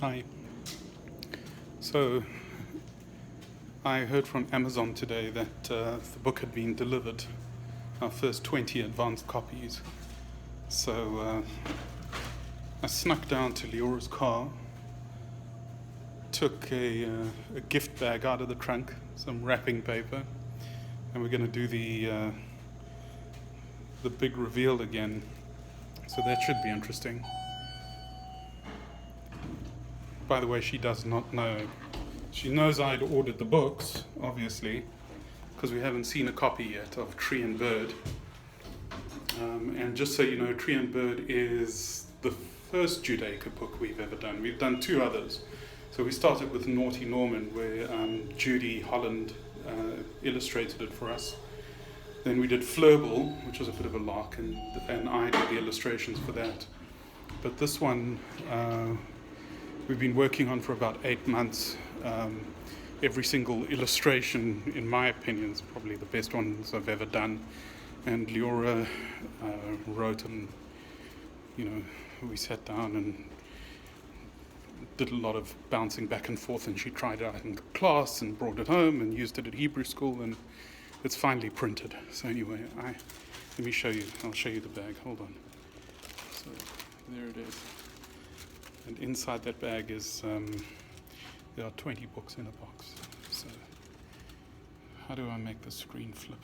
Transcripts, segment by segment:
Hi. So, I heard from Amazon today that the book had been delivered, our first 20 advanced copies. So, I snuck down to Leora's car, took a gift bag out of the trunk, some wrapping paper, and we're going to do the big reveal again. So that should be interesting. By the way, she does not know. She knows I'd ordered the books, obviously, because we haven't seen a copy yet of Tree and Bird. And just so you know, Tree and Bird is the first Judaica book we've ever done. We've done two others. So we started with Naughty Norman, where Judy Holland illustrated it for us. Then we did Flurble, which was a bit of a lark, and I did the illustrations for that. But this one we've been working on for about 8 months. Every single illustration, in my opinion, is probably the best ones I've ever done. And Leora wrote, and we sat down and did a lot of bouncing back and forth, and she tried it out in class and brought it home and used it at Hebrew school, and it's finally printed. So anyway, let me show you. I'll show you the bag. Hold on. So there it is. And inside that bag is there are 20 books in a box. So how do I make the screen flip?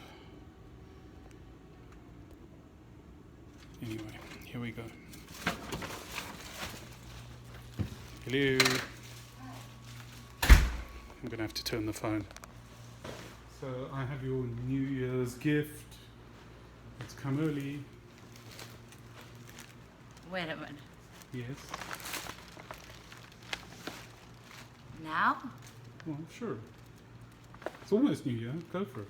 Anyway, here we go. Hello. I'm gonna have to turn the phone. So I have your New Year's gift. It's come early. Wait a minute. Yes. Now? Well, sure. It's almost New Year. Go for it.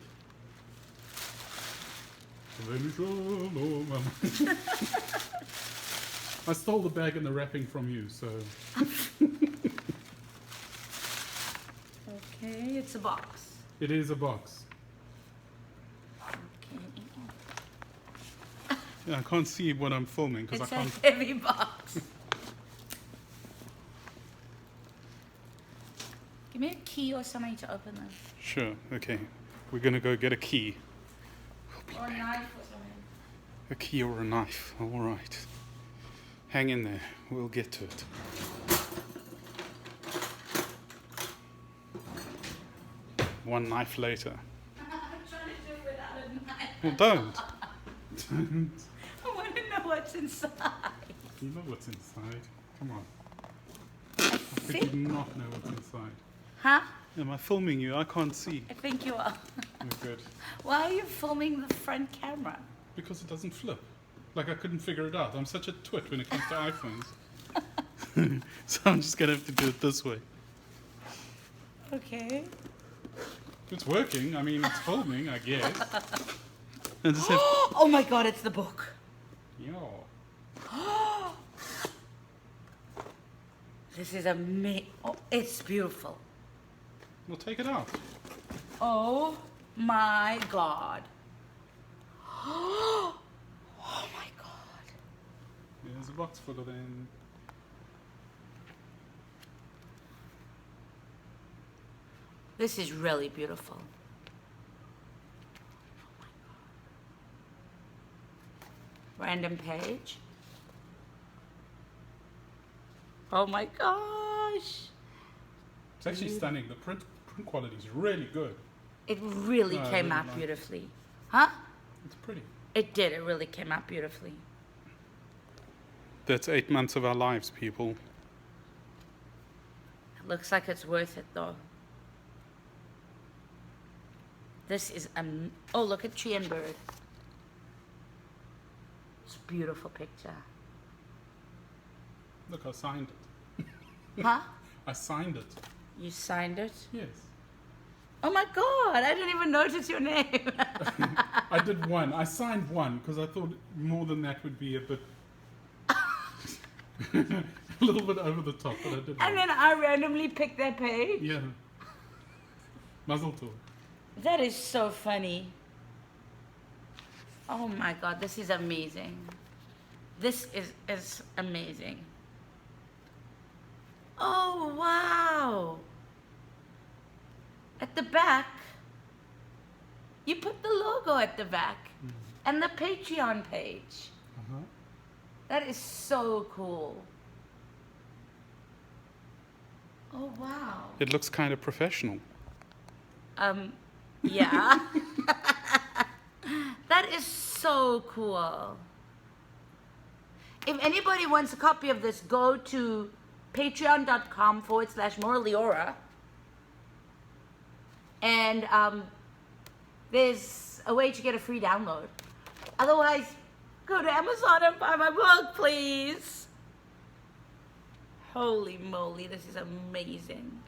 I stole the bag and the wrapping from you, so. Okay, it's a box. It is a box. Okay. Yeah, I can't see what I'm filming because I It's a can't. heavy box. Give me a key or something to open this. Sure. Okay. We're gonna go get a key. Or a knife or something. A key or a knife. All right. Hang in there. We'll get to it. One knife later. I'm trying to do it without a knife. Well, don't. I want to know what's inside. You know what's inside. Come on. I think you do not know what's inside. Huh? Am I filming you? I can't see. I think you are. You're good. Why are you filming the front camera? Because it doesn't flip. Like I couldn't figure it out. I'm such a twit when it comes to iPhones. So I'm just gonna have to do it this way. Okay. It's working. I mean, it's filming, I guess. I just have. Oh my god, it's the book. Yo. This is oh, it's beautiful. Well, take it out. Oh my god. Oh my god. There's a box full of them. This is really beautiful. Oh my god. Random page. Oh my gosh. It's actually stunning. The print quality is really good. It really No, I came really out like it. beautifully. Huh? It's pretty. It did. It really came out beautifully. That's 8 months of our lives, people. It looks like it's worth it though. This is oh, look at Tree and Bird. It's a beautiful picture. Look, I signed it. Huh? I signed it. You signed it? Yes. Oh my god, I didn't even notice your name. I did one. I signed one because I thought more than that would be a bit. A little bit over the top, but I did one. And then I randomly picked that page. Yeah. Muzzle tool. That is so funny. Oh my god, this is amazing. This is amazing. Oh At the back, you put the logo at the back and the Patreon page. Uh-huh. That is so cool. Oh, wow. It looks kind of professional. Yeah. That is so cool. If anybody wants a copy of this, go to patreon.com/Morah Leora. And there's a way to get a free download. Otherwise, go to Amazon and buy my book, please. Holy moly, this is amazing.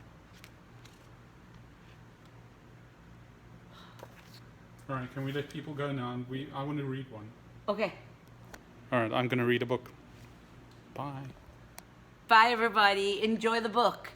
All right, can we let people go now? And I want to read one. Okay. All right, I'm going to read a book. Bye. Bye, everybody. Enjoy the book.